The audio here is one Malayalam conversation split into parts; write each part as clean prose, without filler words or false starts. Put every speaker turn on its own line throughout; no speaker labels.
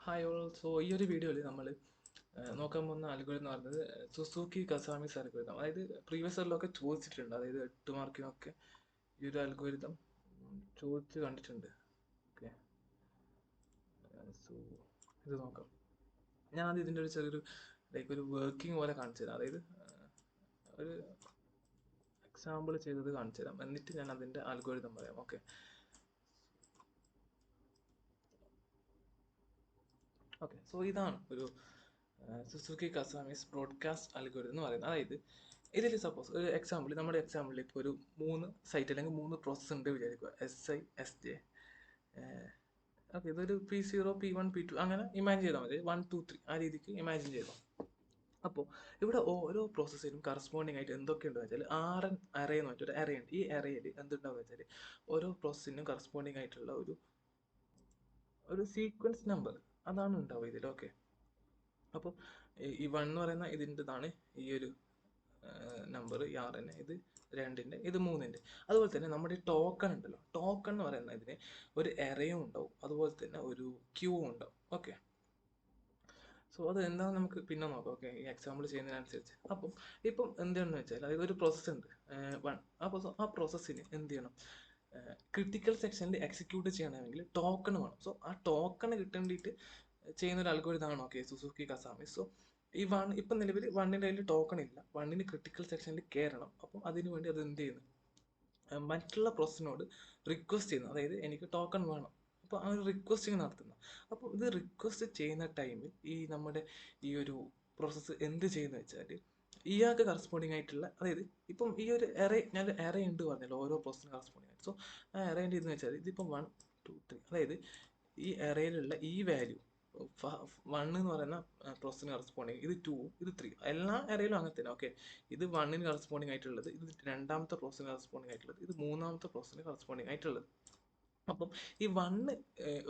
Hi all. സോ ഈ ഒരു വീഡിയോയിൽ നമ്മൾ നോക്കാൻ പോകുന്ന അൽഗോരിതം എന്ന് പറയുന്നത് സുസുക്കി കസാമിസ് അൽഗോരിതം. അതായത് പ്രീവിയസ് ഇയറിലൊക്കെ ചോദിച്ചിട്ടുണ്ട്. അതായത് 8 മാർക്കിനൊക്കെ ഈ ഒരു അൽഗോരിതം ചോദിച്ച് കണ്ടിട്ടുണ്ട്. ഓക്കെ, സോ ഇത് നോക്കാം. ഞാൻ ആദ്യം ഇതിൻ്റെ ഒരു ചെറിയൊരു ഒരു വർക്കിംഗ് പോലെ കാണിച്ചു തരാം. അതായത് ഒരു എക്സാമ്പിൾ ചെയ്തത് കാണിച്ചു തരാം, എന്നിട്ട് ഞാൻ അതിൻ്റെ അൽഗോരിതം പറയാം. ഓക്കെ ഓക്കെ സോ ഇതാണ് ഒരു സുസുക്കി കസാമിസ് ബ്രോഡ്കാസ്റ്റ് അൽഗോരിതം എന്ന് പറയുന്നത്. അതായത് ഇതിൽ സപ്പോസ് ഒരു എക്സാമ്പിൾ, നമ്മുടെ എക്സാമ്പിളിൽ ഇപ്പോൾ ഒരു 3 സൈറ്റ് അല്ലെങ്കിൽ 3 പ്രോസസ്സ് ഉണ്ട് വിചാരിക്കുക. SI SJ. ഓക്കെ, ഇതൊരു P0 P1 P2 അങ്ങനെ ഇമാജിൻ ചെയ്താൽ മതി. 1 2 3 ആ രീതിക്ക് ഇമാജിൻ ചെയ്തോ. അപ്പോൾ ഇവിടെ ഓരോ പ്രോസസ്സിനും കറസ്പോണ്ടിങ് ആയിട്ട് എന്തൊക്കെയുണ്ടെന്ന് വെച്ചാൽ അറേ എന്ന് പറഞ്ഞിട്ടൊരു അറേ ഉണ്ട്. ഈ അറേയിൽ എന്തുണ്ടാവുക വെച്ചാൽ ഓരോ പ്രോസസ്സിനും കറസ്പോണ്ടിങ് ആയിട്ടുള്ള ഒരു സീക്വൻസ് നമ്പർ അതാണ് ഉണ്ടാവുക ഇതിൽ. ഓക്കെ, അപ്പോൾ ഈ 1 എന്ന് പറയുന്ന ഇതിൻ്റെതാണ് ഈ ഒരു നമ്പർ, ഈ RN, ഇത് 2-ൻ്റെ, ഇത് 3-ൻ്റെ. അതുപോലെ തന്നെ നമ്മുടെ ഈ ടോക്കൺ ഉണ്ടല്ലോ, ടോക്കൺ എന്ന് പറയുന്ന ഇതിന് ഒരു എറയും ഉണ്ടാവും, അതുപോലെ തന്നെ ഒരു ക്യൂവും ഉണ്ടാവും. ഓക്കെ, സോ അത് എന്താണെന്ന് നമുക്ക് പിന്നെ നോക്കാം. ഓക്കെ, ഈ എക്സാമ്പിൾ ചെയ്യുന്നതിനനുസരിച്ച്. അപ്പം ഇപ്പം എന്താണെന്ന് വെച്ചാൽ, അതായത് ഒരു പ്രോസസ്സ് ഉണ്ട് 1. അപ്പോൾ ആ പ്രോസസ്സിന് എന്ത് ചെയ്യണം? ക്രിട്ടിക്കൽ സെക്ഷനിൽ എക്സിക്യൂട്ട് ചെയ്യണമെങ്കിൽ ടോക്കൺ വേണം. സോ ആ ടോക്കൺ കിട്ടേണ്ടിയിട്ട് ചെയ്യുന്ന ഒരു അൽഗോരിതമാണ് ഓക്കെ സുസുക്കി കസാമി. സോ ഈ ഇപ്പം നിലവിൽ 1-ൻ്റെ കയ്യിൽ ടോക്കൺ ഇല്ല. 1-ന് ക്രിട്ടിക്കൽ സെക്ഷനിൽ കയറണം. അപ്പം അതിനു വേണ്ടി അത് എന്ത് ചെയ്യുന്നു? മറ്റുള്ള പ്രോസസ്സിനോട് റിക്വസ്റ്റ് ചെയ്യുന്നു. അതായത് എനിക്ക് ടോക്കൺ വേണം. അപ്പോൾ ആ ഒരു റിക്വസ്റ്റിങ് നടത്തുന്നു. അപ്പോൾ ഇത് റിക്വസ്റ്റ് ചെയ്യുന്ന ടൈമിൽ നമ്മുടെ ഈ ഒരു പ്രോസസ്സ് എന്ത് ചെയ്യുന്നത് വെച്ചാൽ, ഇയാൾക്ക് കറസ്പോണ്ടിങ് ആയിട്ടുള്ള, അതായത് ഇപ്പം ഈ ഒരു എറേ, ഞാൻ എറേ ഉണ്ട് പറഞ്ഞല്ലോ ഓരോ പ്രോസസ്സിന് കറസ്പോണ്ടിങ് ആയിട്ട്. സോ ആ എറേൻ്റെ ഇതെന്ന് വെച്ചാൽ ഇതിപ്പം 1 2 3, അതായത് ഈ എറേയിലുള്ള ഈ വാല്യൂ 1 എന്ന് പറയുന്ന പ്രോസസ്സിന് കറസ്പോണ്ടിങ്, ഇത് 2, ഇത് 3, എല്ലാ എറയിലും അങ്ങനെ തന്നെ. ഓക്കെ, ഇത് 1-ന് കറസ്പോണ്ടിങ് ആയിട്ടുള്ളത്, ഇത് രണ്ടാമത്തെ പ്രോസസ്സിന് കറസ്പോണ്ടിങ് ആയിട്ടുള്ളത്, ഇത് മൂന്നാമത്തെ പ്രോസസ്സിന് കറസ്പോണ്ടിങ് ആയിട്ടുള്ളത്. അപ്പം ഈ 1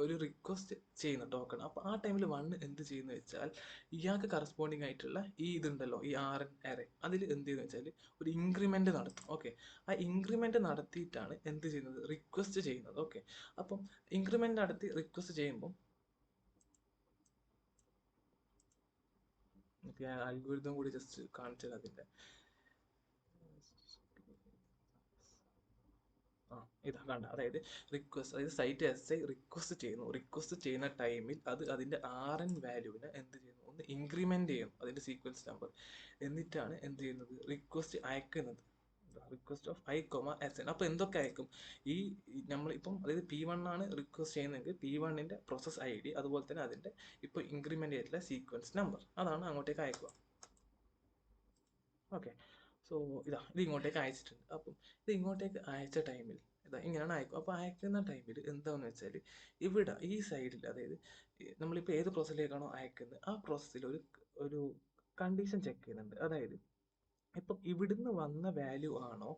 ഒരു റിക്വസ്റ്റ് ചെയ്യുന്ന ടോക്കൺ. അപ്പോൾ ആ ടൈമിൽ 1 എന്ത് ചെയ്യുന്നു വെച്ചാൽ, ഇയാൾക്ക് കറസ്പോണ്ടിങ് ആയിട്ടുള്ള ഈ ഇതുണ്ടല്ലോ, ഈ RN എറേ, അതിൽ എന്ത് ചെയ്യുന്നു വെച്ചാൽ ഒരു ഇൻക്രിമെന്റ് നടത്തും. ഓക്കെ, ആ ഇൻക്രിമെന്റ് നടത്തിയിട്ടാണ് എന്ത് ചെയ്യുന്നത്? റിക്വസ്റ്റ് ചെയ്യുന്നത്. ഓക്കെ, അപ്പം ഇൻക്രിമെന്റ് നടത്തി റിക്വസ്റ്റ് ചെയ്യുമ്പോൾ അൽഗോരിതം കൂടി ജസ്റ്റ് കാണിച്ചത് അതിൻ്റെ. ഇതാ കണ്ട, അതായത് റിക്വസ്റ്റ്, അതായത് സൈറ്റ് SI റിക്വസ്റ്റ് ചെയ്യുന്നു. റിക്വസ്റ്റ് ചെയ്യുന്ന ടൈമിൽ അത് അതിൻ്റെ RN വാല്യൂവിനെ എന്ത് ചെയ്യുന്നു? ഒന്ന് ഇൻക്രിമെന്റ് ചെയ്യും, അതിൻ്റെ സീക്വൻസ് നമ്പർ. എന്നിട്ടാണ് എന്ത് ചെയ്യുന്നത്? റിക്വസ്റ്റ് അയക്കുന്നത്. Request of I, SN. അപ്പോൾ എന്തൊക്കെ അയക്കും? നമ്മളിപ്പം, അതായത് P1 ആണ് റിക്വസ്റ്റ് ചെയ്യുന്നതെങ്കിൽ P1-ൻ്റെ പ്രോസസ് ID, അതുപോലെ തന്നെ അതിൻ്റെ ഇപ്പോൾ ഇൻക്രിമെന്റ് ചെയ്തിട്ടുള്ള സീക്വൻസ് നമ്പർ, അതാണ് അങ്ങോട്ടേക്ക് അയക്കുക. ഓക്കെ, സോ ഇത് ഇങ്ങോട്ടേക്ക് അയച്ചിട്ടുണ്ട്. അപ്പം ഇത് ഇങ്ങോട്ടേക്ക് അയച്ച ടൈമിൽ ഇങ്ങനെയാണ് അയക്കും. അപ്പോൾ അയക്കുന്ന ടൈമിൽ എന്താണെന്ന് വെച്ചാൽ, ഇവിടെ ഈ സൈഡിൽ, അതായത് നമ്മളിപ്പോൾ ഏത് പ്രോസസ്സിലേക്കാണോ അയക്കുന്നത് ആ പ്രോസസ്സിൽ ഒരു കണ്ടീഷൻ ചെക്ക് ചെയ്യുന്നുണ്ട്. അതായത് ഇപ്പം ഇവിടുന്ന് വന്ന വാല്യൂ ആണോ,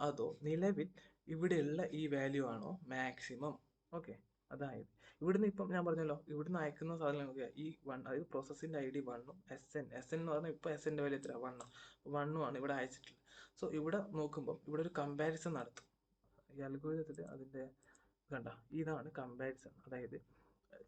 അതോ നിലവിൽ ഇവിടെയുള്ള ഈ വാല്യൂ ആണോ മാക്സിമം. ഓക്കെ, അതായത് ഇവിടുന്ന് ഇപ്പം ഞാൻ പറഞ്ഞല്ലോ, ഇവിടുന്ന് അയക്കുന്ന സാധനം നോക്കിയാൽ ഈ 1, അതായത് പ്രോസസ്സിൻ്റെ ID 1-ഉം SN എന്ന് പറഞ്ഞാൽ ഇപ്പോൾ SN-ൻ്റെ വാല്യൂ എത്ര? 1 ആണ് ഇവിടെ അയച്ചിട്ടുള്ളത്. സോ ഇവിടെ നോക്കുമ്പോൾ ഇവിടെ ഒരു കമ്പാരിസൺ നടത്തും ഈ അൽഗോരിതത്തിൽ. അതിൻ്റെ കണ്ട, ഇതാണ് കമ്പാരിസൺ. അതായത്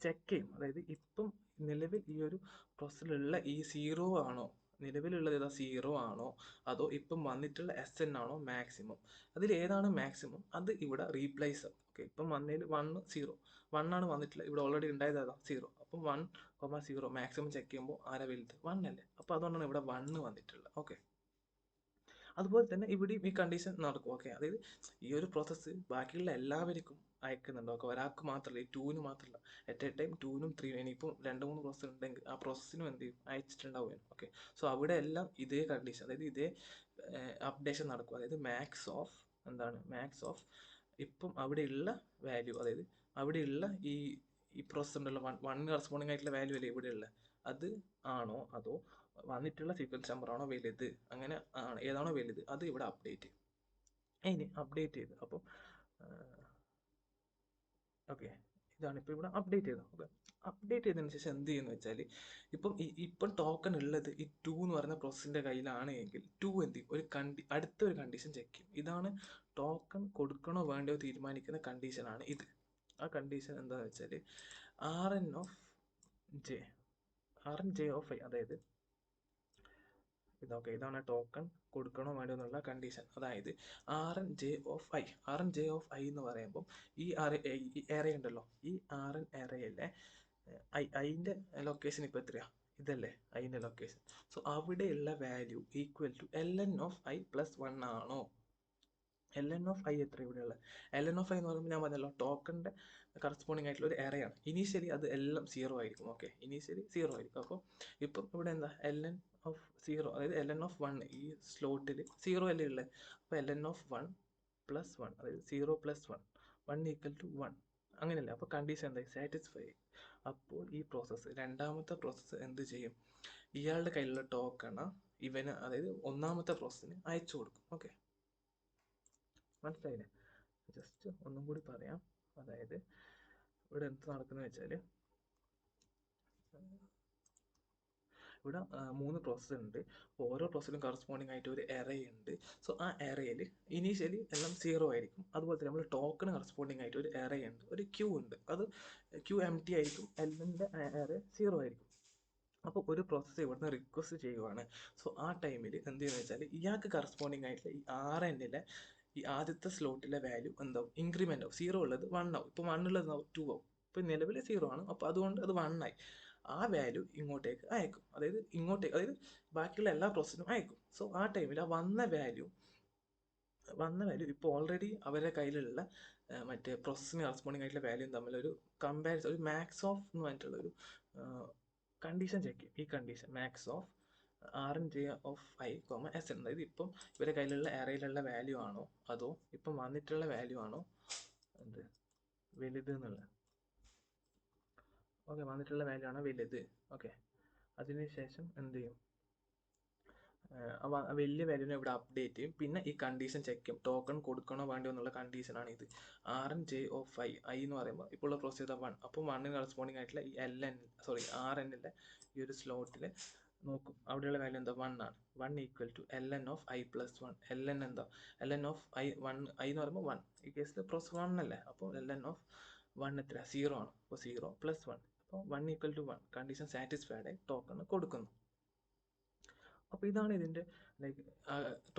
ചെക്ക് ചെയ്യും, അതായത് ഇപ്പം നിലവിൽ ഈ ഒരു പ്രോസസ്സിലുള്ള ഈ 0 ആണോ, നിലവിലുള്ളത് ഏതാ 0 ആണോ, അതോ ഇപ്പം വന്നിട്ടുള്ള SN ആണോ മാക്സിമം. അതിൽ ഏതാണ് മാക്സിമം അത് ഇവിടെ റീപ്ലേസ് ആവും. ഓക്കെ, ഇപ്പം വന്നതിൽ 1 0 1 ആണ് വന്നിട്ടുള്ളത്, ഇവിടെ ഓൾറെഡി ഉണ്ടായത് ഏതാ 0. അപ്പം 1,0 മാക്സിമം ചെക്ക് ചെയ്യുമ്പോൾ ആരാ വലുത്? 1 അല്ലേ. അപ്പോൾ അതുകൊണ്ടാണ് ഇവിടെ 1 വന്നിട്ടുള്ളത്. ഓക്കെ, അതുപോലെ തന്നെ ഇവിടെയും ഈ കണ്ടീഷൻ നടക്കും. ഓക്കെ, അതായത് ഈ ഒരു പ്രോസസ്സ് ബാക്കിയുള്ള എല്ലാവർക്കും അയക്കുന്നുണ്ട്. ഓക്കെ, ഒരാൾക്ക് മാത്രമല്ല, ഈ 2-ന് മാത്രമല്ല, അറ്റ് എ ടൈം 2-നും 3-നും, ഇനിയിപ്പം 2-3 പ്രോസസ്സ് ഉണ്ടെങ്കിൽ ആ പ്രോസസ്സിനും എന്ത് ചെയ്യും? അയച്ചിട്ടുണ്ടാവും. ഓക്കെ, സോ അവിടെ എല്ലാം ഇതേ കണ്ടീഷൻ, അതായത് ഇതേ അപ്ഡേഷൻ നടക്കും. അതായത് മാക്സ് ഓഫ് ഇപ്പം അവിടെയുള്ള വാല്യൂ, അതായത് അവിടെയുള്ള ഈ പ്രോസസ്സ് ഉണ്ടല്ലോ, 1 കറസ്പോണ്ടിങ് ആയിട്ടുള്ള വാല്യൂ അല്ലേ ഇവിടെയുള്ള, അത് ആണോ, അതോ വന്നിട്ടുള്ള സീക്വൻസ് നമ്പർ ആണോ വലുത്, അങ്ങനെ ആണ് ഏതാണോ വലുത് അത് ഇവിടെ അപ്ഡേറ്റ് ചെയ്യും. ഇനി അപ്ഡേറ്റ് ചെയ്ത് അപ്പം ഓക്കെ, ഇതാണ് ഇപ്പോൾ ഇവിടെ അപ്ഡേറ്റ് ചെയ്തത്. ഓക്കെ, അപ്ഡേറ്റ് ചെയ്തതിന് ശേഷം എന്ത് ചെയ്യുന്നു വെച്ചാൽ, ഇപ്പം ടോക്കൺ ഉള്ളത് ഈ 2 എന്ന് പറയുന്ന പ്രോസസ്സിൻ്റെ കയ്യിലാണ് എങ്കിൽ 2 എന്ത് ചെയ്യും? അടുത്തൊരു കണ്ടീഷൻ ചെക്ക് ചെയ്യും. ഇതാണ് ടോക്കൺ കൊടുക്കണോ വേണ്ടയോ തീരുമാനിക്കുന്ന കണ്ടീഷനാണ് ഇത്. ആ കണ്ടീഷൻ എന്താണെന്ന് വെച്ചാൽ RN of J of I, അതായത് ഇതൊക്കെ ഇതാണ് ടോക്കൺ കൊടുക്കണോ വേണ്ടോ എന്നുള്ള കണ്ടീഷൻ. അതായത് R N J of I എന്ന് പറയുമ്പോൾ ഈ എറേ ഉണ്ടല്ലോ, ഈ എറയിലെ ഐൻ്റെ ലൊക്കേഷൻ ഇപ്പോൾ എത്രയാ, ഇതല്ലേ ഐൻ്റെ ലൊക്കേഷൻ. സോ അവിടെയുള്ള വാല്യൂ ഈക്വൽ ടു ln(i+1) ആണോ? ln(i) എത്ര ഇവിടെയുള്ള ln(i) എന്ന് പറയുമ്പോൾ ഞാൻ പറഞ്ഞല്ലോ ടോക്കണിന്റെ കറസ്പോണ്ടിങ് ആയിട്ടുള്ള ഒരു എറയാണ്. ഇനീഷ്യലി അത് എല്ലാം 0 ആയിരിക്കും. ഓക്കെ, ഇനീഷ്യലി 0 ആയിരിക്കും. അപ്പോൾ ഇപ്പം ഇവിടെ എന്താ ln(0), അതായത് ln(1) ഈ സ്ലോട്ടിൽ 0 അല്ലേ ഉള്ളത്. അപ്പോൾ ln(1+1), അതായത് 0+1 1 = 1 അങ്ങനെയല്ലേ. അപ്പോൾ കണ്ടീഷൻ എന്തായി, സാറ്റിസ്ഫൈ. അപ്പോൾ ഈ പ്രോസസ്സ്, രണ്ടാമത്തെ പ്രോസസ്സ് എന്ത് ചെയ്യും, ഇയാളുടെ കയ്യിലുള്ള ടോക്കണ് ഇവന്, അതായത് ഒന്നാമത്തെ പ്രോസസ്സിന് അയച്ചു കൊടുക്കും. ഓക്കെ, മനസ്സിലായില്ലേ? ജസ്റ്റ് ഒന്നും കൂടി പറയാം. അതായത് ഇവിടെ എന്ത് നടക്കുന്നത് വെച്ചാൽ, ഇവിടെ 3 പ്രോസസ്സ് ഉണ്ട്. ഓരോ പ്രോസസ്സിലും കറസ്പോണ്ടിങ് ആയിട്ട് ഒരു എറേ ഉണ്ട്. സോ ആ എറയിൽ ഇനീഷ്യലി എല്ലാം 0 ആയിരിക്കും. അതുപോലെ തന്നെ നമ്മൾ ടോക്കൺ കറസ്പോണ്ടിങ് ആയിട്ട് ഒരു എറേ ഉണ്ട്, ഒരു ക്യൂ ഉണ്ട്. അത് ക്യൂ MT ആയിരിക്കും, എല്ലിൻ്റെ എറേ 0 ആയിരിക്കും. അപ്പോൾ ഒരു പ്രോസസ്സ് ഇവിടുന്ന് റിക്വസ്റ്റ് ചെയ്യുവാണ്. സോ ആ ടൈമിൽ എന്ത് ചെയ്യുന്നത് വെച്ചാൽ, ഇയാൾക്ക് കറസ്പോണ്ടിങ് ആയിട്ടുള്ള ഈ RNലെ ഈ ആദ്യത്തെ സ്ലോട്ടിലെ വാല്യൂ എന്താവും, ഇൻക്രിമെൻ്റ് ആവും. 0 ഉള്ളത് 1 ആവും, ഇപ്പോൾ 1 ഉള്ളത് 2 ആവും. ഇപ്പോൾ നിലവിൽ 0 ആണ്, അപ്പോൾ അതുകൊണ്ട് അത് 1 ആയി. ആ വാല്യൂ ഇങ്ങോട്ടേക്ക് അയക്കും, അതായത് അതായത് ബാക്കിയുള്ള എല്ലാ പ്രോസസ്സിനും അയക്കും. സോ ആ ടൈമിൽ ആ വന്ന വാല്യൂ ഇപ്പോൾ ഓൾറെഡി അവരുടെ കയ്യിലുള്ള മറ്റേ പ്രോസസ്സിന് കറസ്പോണ്ടിങ് ആയിട്ടുള്ള വാല്യൂയും തമ്മിലൊരു കമ്പാരിസൺ, ഒരു മാക്സ് ഓഫ് എന്ന് പറഞ്ഞിട്ടുള്ള ഒരു കണ്ടീഷൻ ചെക്ക് ചെയ്യും. ഈ condition max of RnJ(i, Sn), അതായത് ഇപ്പം ഇവരുടെ കയ്യിലുള്ള എറയിലുള്ള വാല്യൂ ആണോ, അതോ ഇപ്പം വന്നിട്ടുള്ള വാല്യൂ ആണോ എന്ത് വലുത് എന്നുള്ളത്. ഓക്കെ, വന്നിട്ടുള്ള വാല്യൂ ആണോ വലുത്. ഓക്കെ, അതിനുശേഷം എന്ത് ചെയ്യും, വലിയ വാല്യൂനെ ഇവിടെ അപ്ഡേറ്റ് ചെയ്യും. പിന്നെ ഈ കണ്ടീഷൻ ചെക്ക് ചെയ്യും, ടോക്കൺ കൊടുക്കണോ വേണ്ടോ എന്നുള്ള കണ്ടീഷനാണ് ഇത്. RnJ(i) എന്ന് പറയുമ്പോൾ ഇപ്പോൾ ഉള്ള പ്രോസസ് ചെയ്ത 1, അപ്പോൾ 1ന് കറസ്പോണ്ടിങ് ആയിട്ടുള്ള ഈ RNലെ ഈ ഒരു സ്ലോട്ടിൽ നോക്കും, അവിടെയുള്ള വാല്യൂ എന്താ, 1 ആണ്. 1 = ln(i+1). ln എന്താ, ln(i1) എന്ന് പറയുമ്പോൾ 1, ഈ കേസിൽ പ്രോസസ് 1 അല്ലേ. അപ്പോൾ ln(1) എത്ര, 0 ആണ്. അപ്പോൾ 0+1, അപ്പോൾ 1 = 1. കണ്ടീഷൻ സാറ്റിസ്ഫൈഡ് ആയി, ടോക്കൺ കൊടുക്കുന്നു. അപ്പോൾ ഇതാണ് ഇതിൻ്റെ ലൈക്ക്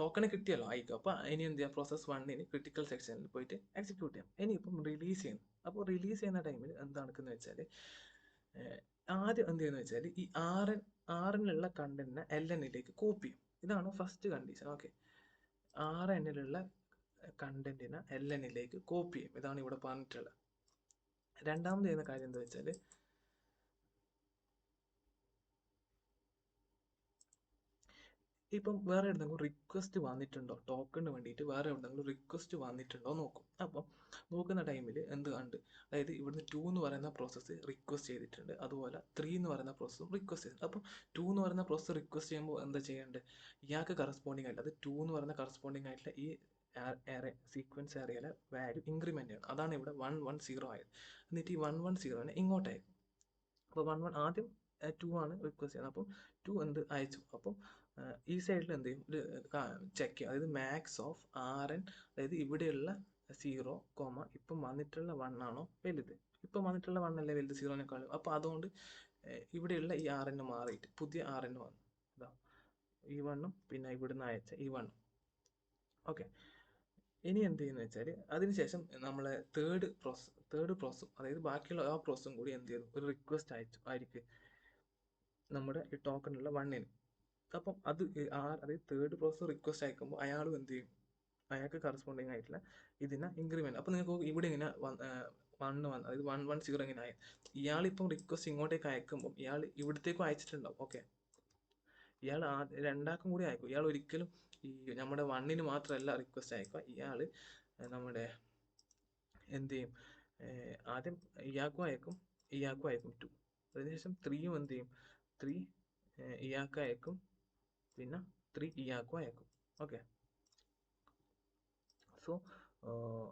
ടോക്കൺ കിട്ടിയല്ലോ ഐക്ക്. അപ്പോൾ ഇനി എന്ത് ചെയ്യാം, പ്രോസസ് 1ന് ക്രിട്ടിക്കൽ സെക്ഷനിൽ പോയിട്ട് എക്സിക്യൂട്ട് ചെയ്യാം. ഇനിയിപ്പം റിലീസ് ചെയ്യുന്നു. അപ്പോൾ റിലീസ് ചെയ്യുന്ന ടൈമിൽ എന്ത് നടക്കുന്നത് വെച്ചാൽ, ആദ്യം എന്ത് ചെയ്യുന്നത് വെച്ചാൽ, ഈ RNലുള്ള കണ്ടന്റിനെ LNലേക്ക് കോപ്പി ചെയ്യും. ഇതാണ് ഫസ്റ്റ് കണ്ടീഷൻ. ഓക്കെ, RNലുള്ള കണ്ടന്റിനെ LNലേക്ക് കോപ്പി ചെയ്യും. ഇതാണ് ഇവിടെ പറഞ്ഞിട്ടുള്ളത്. രണ്ടാമത് ചെയ്യുന്ന കാര്യം എന്താ വെച്ചാൽ, ഇപ്പം വേറെ എവിടെയെങ്കിലും റിക്വസ്റ്റ് വന്നിട്ടുണ്ടോ, ടോക്കണിന് വേണ്ടിയിട്ട് വേറെ എവിടെയെങ്കിലും റിക്വസ്റ്റ് വന്നിട്ടുണ്ടോ നോക്കും. അപ്പം നോക്കുന്ന ടൈമിൽ എന്ത് കണ്ട്, അതായത് ഇവിടുന്ന് 2 എന്ന് പറയുന്ന പ്രോസസ്സ് റിക്വസ്റ്റ് ചെയ്തിട്ടുണ്ട്, അതുപോലെ 3 എന്ന് പറയുന്ന പ്രോസസ്സും റിക്വസ്റ്റ് ചെയ്തിട്ടുണ്ട്. അപ്പം 2 എന്ന് പറയുന്ന പ്രോസസ്സ് റിക്വസ്റ്റ് ചെയ്യുമ്പോൾ എന്താ ചെയ്യേണ്ടത്, ഇയാൾക്ക് കറസ്പോണ്ടിങ് ആയിട്ട്, അത് 2 എന്ന് പറയുന്ന കറസ്പോണ്ടിങ് ആയിട്ടുള്ള ഈ സീക്വൻസ് ഏരിയയിലെ വാല്യൂ ഇൻക്രിമെൻ്റ് ചെയ്യണം. അതാണ് ഇവിടെ 110 ആയത്. എന്നിട്ട് ഈ 110നെ ഇങ്ങോട്ടായിരിക്കും. അപ്പോൾ 11 ആദ്യം 2 ആണ് റിക്വസ്റ്റ് ചെയ്യുന്നത്. അപ്പം 2 എന്ത് അയച്ചു. അപ്പം ഈ സൈഡിൽ എന്ത് ചെയ്യും, ഒരു ചെക്ക് ചെയ്യും, അതായത് മാക്സ് ഓഫ് RN, അതായത് ഇവിടെയുള്ള 0, ഇപ്പം വന്നിട്ടുള്ള 1 ആണോ വലുത്. ഇപ്പം വന്നിട്ടുള്ള 1 അല്ലേ വലുത് 0-നേക്കാളും. അപ്പോൾ അതുകൊണ്ട് ഇവിടെയുള്ള ഈ RN മാറിയിട്ട് പുതിയ RN വന്നു, ഇതാ ഈ 1ഉം പിന്നെ ഇവിടുന്ന് അയച്ച ഈ 1ഉം. ഓക്കെ, ഇനി എന്ത് ചെയ്യുന്നത് വെച്ചാൽ, അതിനുശേഷം നമ്മൾ തേർഡ് പ്രോസസ്സും, അതായത് ബാക്കിയുള്ള ആ പ്രോസസ്സും കൂടി എന്ത് ചെയ്തു, ഒരു റിക്വസ്റ്റ് ആയിരിക്കും നമ്മുടെ ഈ ടോക്കണുള്ള 1ന്. അപ്പം അതായത് തേർഡ് പ്രോസസ്സ് റിക്വസ്റ്റ് അയക്കുമ്പോൾ അയാളും എന്ത് ചെയ്യും, അയാൾക്ക് കറസ്പോണ്ടിങ് ആയിട്ടുള്ള ഇതിനെ ഇൻക്രിമെന്റ്. അപ്പം നിങ്ങൾക്ക് ഇവിടെ ഇങ്ങനെ 1 വന്ന്, അതായത് 110 ഇങ്ങനെ ആയി. ഇയാളിപ്പം റിക്വസ്റ്റ് ഇങ്ങോട്ടേക്ക് അയക്കുമ്പോൾ ഇയാൾ ഇവിടത്തേക്കും അയച്ചിട്ടുണ്ടാവും. ഓക്കെ, ഇയാൾ രണ്ടാക്കും കൂടി അയക്കും. ഇയാൾ ഒരിക്കലും ഈ നമ്മുടെ 1ന് മാത്രമല്ല റിക്വസ്റ്റ് അയക്കുക. ഇയാൾ നമ്മുടെ എന്ത് ചെയ്യും, ആദ്യം ഇയാൾക്കും അയക്കും, ഇയാൾക്കും അയക്കും 2. അതിനുശേഷം 3യും എന്ത് ചെയ്യും, 3 ഇയാൾക്ക് അയക്കും, പിന്നെ 3 ഇയാൾക്കും അയക്കും. ഓക്കെ, സോ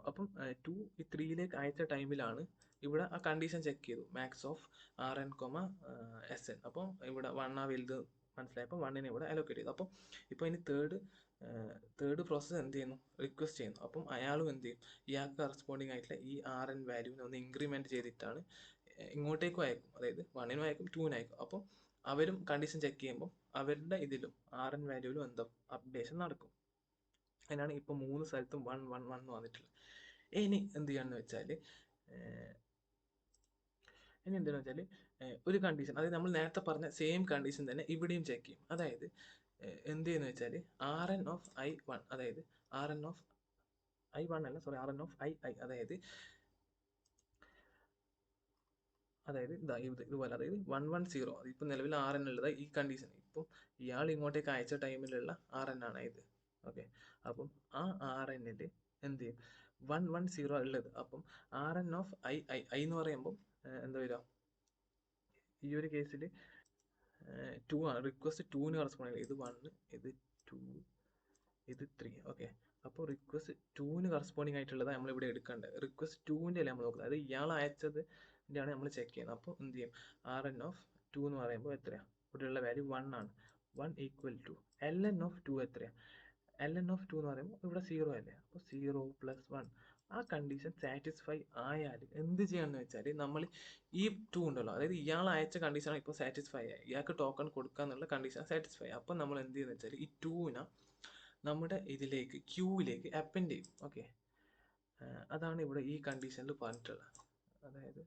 അപ്പം 2 ഈ 3യിലേക്ക് അയച്ച ടൈമിലാണ് ഇവിടെ ആ കണ്ടീഷൻ ചെക്ക് ചെയ്തു, മാക്സ് ഓഫ് RN, SN. അപ്പം ഇവിടെ 1 വലുത് മനസ്സിലായപ്പോൾ 1നെ ഇവിടെ അലോക്കേറ്റ് ചെയ്തു. അപ്പം ഇപ്പോൾ ഇനി തേർഡ് പ്രോസസ്സ് എന്ത് ചെയ്യുന്നു, റിക്വസ്റ്റ് ചെയ്യുന്നു. അപ്പം അയാളും എന്ത് ചെയ്യും, ഇയാൾക്ക് കറസ്പോണ്ടിങ് ആയിട്ടുള്ള ഈ RN വാല്യൂവിനെ ഒന്ന് ഇൻക്രിമെന്റ് ചെയ്തിട്ടാണ് ഇങ്ങോട്ടേക്കും അയക്കും, അതായത് 1-നും അയക്കും 2-നും അയക്കും. അപ്പം അവരും കണ്ടീഷൻ ചെക്ക് ചെയ്യുമ്പോൾ അവരുടെ ഇതിലും RN വാല്യൂവിലും എന്തോ അപ്ഡേഷൻ നടക്കും. അതിനാണ് ഇപ്പോൾ 3 സ്ഥലത്തും 1 1 1 എന്ന് വന്നിട്ടുള്ളത്. ഇനി എന്ത് ചെയ്യാന്ന് വെച്ചാൽ ഒരു കണ്ടീഷൻ, അതായത് നമ്മൾ നേരത്തെ പറഞ്ഞ സെയിം കണ്ടീഷൻ തന്നെ ഇവിടെയും ചെക്ക് ചെയ്യും. അതായത് എന്ത് ചെയ്യുന്ന വെച്ചാൽ RN ഓഫ് I1, അതായത് RN ഓഫ് I1 അല്ല, സോറി, RN ഓഫ് II, അതായത് ഇതുപോലെ, അതായത് 110, അതിപ്പോൾ നിലവിൽ RN ഉള്ളത് ഈ കണ്ടീഷൻ, ഇപ്പം ഇയാൾ ഇങ്ങോട്ടേക്ക് അയച്ച ടൈമിലുള്ള RN ആണ് ഇത്. ഓക്കെ, അപ്പം ആ RNൽ എന്ത് ചെയ്യും, 110 ഉള്ളത്. അപ്പം RN ഓഫ് I എന്ന് പറയുമ്പോൾ എന്താ വരിക, ഈ ഒരു കേസിൽ 2 ആണ്, റിക്വസ്റ്റ് 2-ന് കറസ്പോണ്ടിങ്. ഇത് 1, ഇത് 2, ഇത് 3. ഓക്കെ, അപ്പോൾ റിക്വസ്റ്റ് 2-ന് കറസ്പോണ്ടിങ് ആയിട്ടുള്ളതാണ് നമ്മളിവിടെ എടുക്കേണ്ടത്. റിക്വസ്റ്റ് 2-ൻ്റെ അല്ലേ നമ്മൾ നോക്കുന്നത്, അത് ഇയാൾ അയച്ചതിൻ്റെയാണ് നമ്മൾ ചെക്ക് ചെയ്യുന്നത്. അപ്പോൾ എന്ത് ചെയ്യും, RN ഓഫ് 2 എന്ന് പറയുമ്പോൾ എത്രയാണ്, ഇവിടെയുള്ള വാല്യൂ 1 ആണ്. 1 ഈക്വൽ ടു LN ഓഫ് 2 എത്രയാണ്, LN ഓഫ് 2 എന്ന് പറയുമ്പോൾ ഇവിടെ 0 അല്ലേ, അപ്പോൾ 0 + 1. ആ കണ്ടീഷൻ സാറ്റിസ്ഫൈ ആയാൽ എന്ത് ചെയ്യാന്ന് വെച്ചാൽ നമ്മൾ ഈ 2 ഉണ്ടല്ലോ, അതായത് ഇയാൾ അയച്ച കണ്ടീഷനാണ് ഇപ്പോൾ സാറ്റിസ്ഫൈ ആയി, ഇയാൾക്ക് ടോക്കൺ കൊടുക്കുക എന്നുള്ള കണ്ടീഷൻ സാറ്റിസ്ഫൈ ആയി. അപ്പം നമ്മൾ എന്ത് ചെയ്യുന്നത് വെച്ചാൽ ഈ 2-നെ നമ്മുടെ ഇതിലേക്ക് ക്യൂവിലേക്ക് അപ്പൻഡ് ചെയ്യും. ഓക്കെ, അതാണ് ഇവിടെ ഈ കണ്ടീഷനിൽ പറഞ്ഞിട്ടുള്ളത്. അതായത്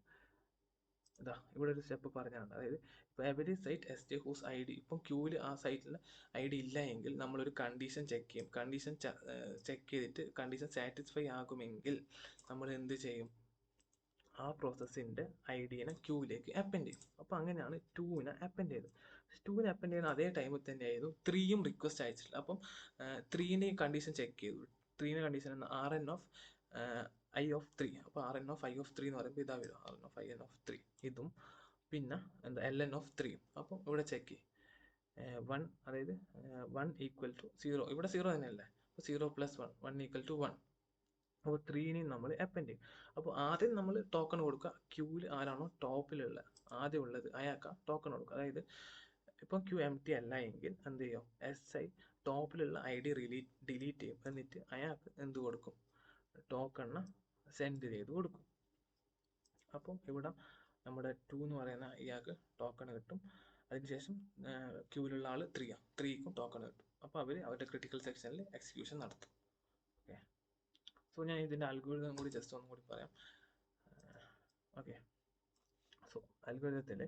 ഇവിടെ ഒരു സ്റ്റെപ്പ് പറഞ്ഞാണ്, അതായത് ഇപ്പോൾ every site SJ whose ID, ഇപ്പം ക്യൂവിൽ ആ സൈറ്റിൽ ID ഇല്ല എങ്കിൽ നമ്മളൊരു കണ്ടീഷൻ ചെക്ക് ചെയ്യും. കണ്ടീഷൻ ചെക്ക് ചെയ്തിട്ട് കണ്ടീഷൻ സാറ്റിസ്ഫൈ ആകുമെങ്കിൽ നമ്മൾ എന്ത് ചെയ്യും, ആ പ്രോസസ്സിൻ്റെ IDനെ ക്യൂവിലേക്ക് അപ്പൻഡ് ചെയ്യും. അപ്പോൾ അങ്ങനെയാണ് 2-നെ അപ്പൻഡ് ചെയ്തത്. 2-നെ അപ്പൻഡ് ചെയ്യുന്ന അതേ ടൈമിൽ തന്നെയായിരുന്നു 3-യും റിക്വസ്റ്റ് അയച്ചിട്ടില്ല. അപ്പം 3-നെയും കണ്ടീഷൻ ചെക്ക് ചെയ്തു. 3-നെ കണ്ടീഷൻ എന്ന RN ഓഫ് I ഓഫ് 3. അപ്പോൾ RN ഓഫ് I ഓഫ് 3 എന്ന് പറയുമ്പോൾ ഇതാ വരും, RN ഓഫ് IN ഓഫ് 3 ഇതും, പിന്നെ എന്താ LN ഓഫ് 3. അപ്പം ഇവിടെ ചെക്ക് ചെയ്യും 1, അതായത് 1 ഈക്വൽ ടു 0, ഇവിടെ 0 തന്നെയല്ലേ, അപ്പോൾ 0 + 1, 1 ഈക്വൽ ടു 1. അപ്പോൾ 3-നെയും നമ്മൾ അപ്പൻഡ് ചെയ്യും. അപ്പോൾ ആദ്യം നമ്മൾ ടോക്കൺ കൊടുക്കുക, ക്യൂവിൽ ആരാണോ ടോപ്പിലുള്ള ആദ്യം ഉള്ളത് അയാൾക്ക് ടോക്കൺ കൊടുക്കുക. അതായത് ഇപ്പം ക്യൂ empty അല്ല എങ്കിൽ എന്ത് ചെയ്യും, SI ടോപ്പിലുള്ള ID ഡിലീറ്റ് ചെയ്യും. എന്നിട്ട് അയാൾക്ക് എന്ത് കൊടുക്കും, ടോക്കണിന് സെൻഡ് ചെയ്ത് കൊടുക്കും. അപ്പം ഇവിടെ നമ്മുടെ 2 എന്ന് പറയുന്ന ഇയാൾക്ക് ടോക്കൺ കിട്ടും. അതിനുശേഷം ക്യൂവിലുള്ള ആൾ 3ക്കും ടോക്കൺ കിട്ടും. അപ്പോൾ അവരുടെ ക്രിട്ടിക്കൽ സെക്ഷനിൽ എക്സിക്യൂഷൻ നടത്തും. ഓക്കെ, സോ ഞാൻ ഇതിൻ്റെ അൽഗോരിതം കൂടി ജസ്റ്റ് ഒന്നും കൂടി പറയാം. ഓക്കെ, സോ അൽഗോരിതത്തിൽ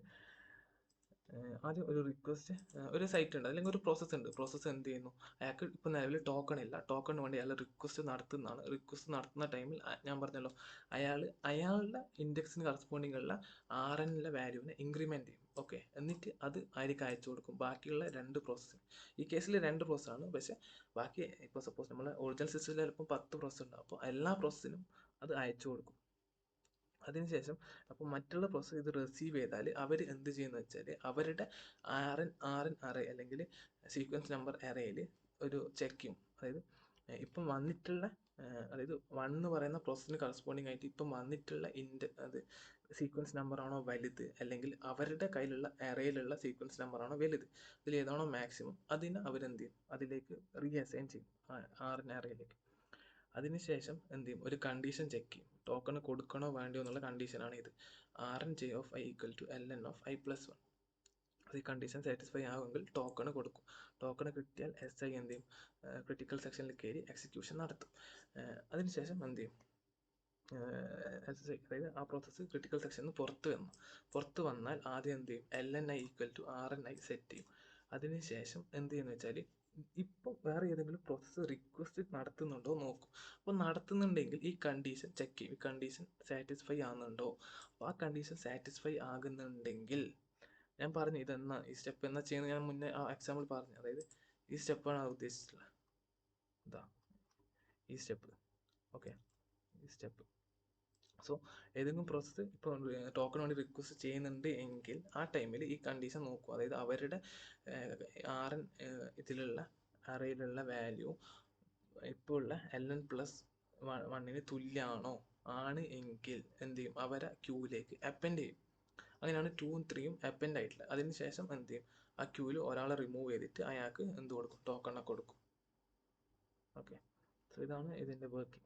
ആദ്യം ഒരു റിക്വസ്റ്റ്, ഒരു സൈറ്റ് ഉണ്ട് അല്ലെങ്കിൽ ഒരു പ്രോസസ്സ് ഉണ്ട്. പ്രോസസ്സ് എന്ത് ചെയ്യുന്നു, അയാൾക്ക് ഇപ്പോൾ നിലവിൽ ടോക്കൺ ഇല്ല, ടോക്കണിന് വേണ്ടി അയാൾ റിക്വസ്റ്റ് നടത്തുന്നതാണ്. റിക്വസ്റ്റ് നടത്തുന്ന ടൈമിൽ ഞാൻ പറഞ്ഞല്ലോ, അയാളുടെ ഇൻഡെക്സിന് കറസ്പോണ്ടിങ് ഉള്ള RNലെ വാല്യൂവിനെ ഇൻക്രിമെൻറ്റ് ചെയ്യും. ഓക്കെ, എന്നിട്ട് അത് ആർക്ക് അയച്ചു കൊടുക്കും, ബാക്കിയുള്ള 2 പ്രോസസ്സിന്. ഈ കേസിൽ 2 പ്രോസസ്സാണ്, പക്ഷേ ബാക്കി ഇപ്പോൾ സപ്പോസ് നമ്മൾ ഒറിജിനൽ സിസ്റ്റത്തിൽ ചിലപ്പോൾ 10 പ്രോസസ്സ് ഉണ്ട്. അപ്പോൾ എല്ലാ പ്രോസസ്സിനും അത് അയച്ചു കൊടുക്കും. അതിനുശേഷം അപ്പോൾ മറ്റുള്ള പ്രോസസ്സ് ഇത് റിസീവ് ചെയ്താൽ അവർ എന്ത് ചെയ്യുന്നത് വെച്ചാൽ അവരുടെ RN അറേ അല്ലെങ്കിൽ സീക്വൻസ് നമ്പർ അറേയിൽ ഒരു ചെക്ക് ചെയ്യും. അതായത് ഇപ്പം വന്നിട്ടുള്ള, അതായത് 1 എന്ന് പറയുന്ന പ്രോസസ്സിന് കറസ്പോണ്ടിങ് ആയിട്ട് ഇപ്പം വന്നിട്ടുള്ള അത് സീക്വൻസ് നമ്പറാണോ വലുത്, അല്ലെങ്കിൽ അവരുടെ കയ്യിലുള്ള അറേയിലുള്ള സീക്വൻസ് നമ്പറാണോ വലുത്, ഇതിൽ ഏതാണോ മാക്സിമം അതിനെ അവരെന്ത് ചെയ്യും, അതിലേക്ക് റീഅസൈൻ ചെയ്യും RN അറേയിലേക്ക്. അതിനുശേഷം എന്ത് ചെയ്യും, ഒരു കണ്ടീഷൻ ചെക്ക് ചെയ്യും, ടോക്കൺ കൊടുക്കണോ വേണ്ടയോ എന്നുള്ള കണ്ടീഷനാണ് ഇത്. RNJ of I equal to LN of I + 1. അത് ഈ കണ്ടീഷൻ സാറ്റിസ്ഫൈ ആകുമെങ്കിൽ ടോക്കൺ കൊടുക്കും. ടോക്കൺ കിട്ടിയാൽ SI എന്ത് ചെയ്യും, ക്രിട്ടിക്കൽ സെക്ഷനിൽ കയറി എക്സിക്യൂഷൻ നടത്തും. അതിനുശേഷം എന്ത് ചെയ്യും, SI, അതായത് ആ പ്രോസസ്സ് ക്രിട്ടിക്കൽ സെക്ഷനിൽ നിന്ന് പുറത്ത് വന്നാൽ ആദ്യം എന്ത് ചെയ്യും, LNI equal to RNI set ചെയ്യും. അതിനുശേഷം എന്ത് ചെയ്യുന്നു വെച്ചാൽ ഇപ്പം വേറെ ഏതെങ്കിലും പ്രോസസ്സ് റിക്വസ്റ്റ് നടത്തുന്നുണ്ടോ നോക്കും. അപ്പോൾ നടത്തുന്നുണ്ടെങ്കിൽ ഈ കണ്ടീഷൻ ചെക്ക് ചെയ്യും, ഈ കണ്ടീഷൻ സാറ്റിസ്ഫൈ ആകുന്നുണ്ടോ. അപ്പോൾ ആ കണ്ടീഷൻ സാറ്റിസ്ഫൈ ആകുന്നുണ്ടെങ്കിൽ, ഞാൻ പറഞ്ഞു ഇതെന്നാ ഈ സ്റ്റെപ്പ് എന്നാ ചെയ്യുന്നത്, ഞാൻ മുന്നേ ആ എക്സാമ്പിൾ പറഞ്ഞു, അതായത് ഈ സ്റ്റെപ്പാണ് ഉദ്ദേശിച്ചിട്ടുള്ളത്. ഇതാ ഈ സ്റ്റെപ്പ്. ഓക്കെ, ഈ സ്റ്റെപ്പ്. സോ ഏതെങ്കിലും പ്രോസസ്സ് ഇപ്പോൾ ടോക്കൺ വേണ്ടി റിക്വസ്റ്റ് ചെയ്യുന്നുണ്ട് എങ്കിൽ ആ ടൈമിൽ ഈ കണ്ടീഷൻ നോക്കും. അതായത് അവരുടെ RN ഇതിലുള്ള അറേയിലുള്ള വാല്യൂ ഇപ്പോൾ ഉള്ള LN+1 തുല്യമാണോ, ആണ് എങ്കിൽ എന്ത് ചെയ്യും, അവരെ ക്യൂവിലേക്ക് അപ്പൻഡ് ചെയ്യും. അങ്ങനെയാണ് 2-ഉം 3-യും അപ്പൻഡ് ആയിട്ടുള്ളത്. അതിനുശേഷം എന്ത് ചെയ്യും, ആ ക്യൂവിൽ ഒരാളെ റിമൂവ് ചെയ്തിട്ട് അയാൾക്ക് എന്ത് കൊടുക്കും, ടോക്കണെ കൊടുക്കും. ഓക്കെ, സോ ഇതാണ് ഇതിൻ്റെ വർക്കിംഗ്.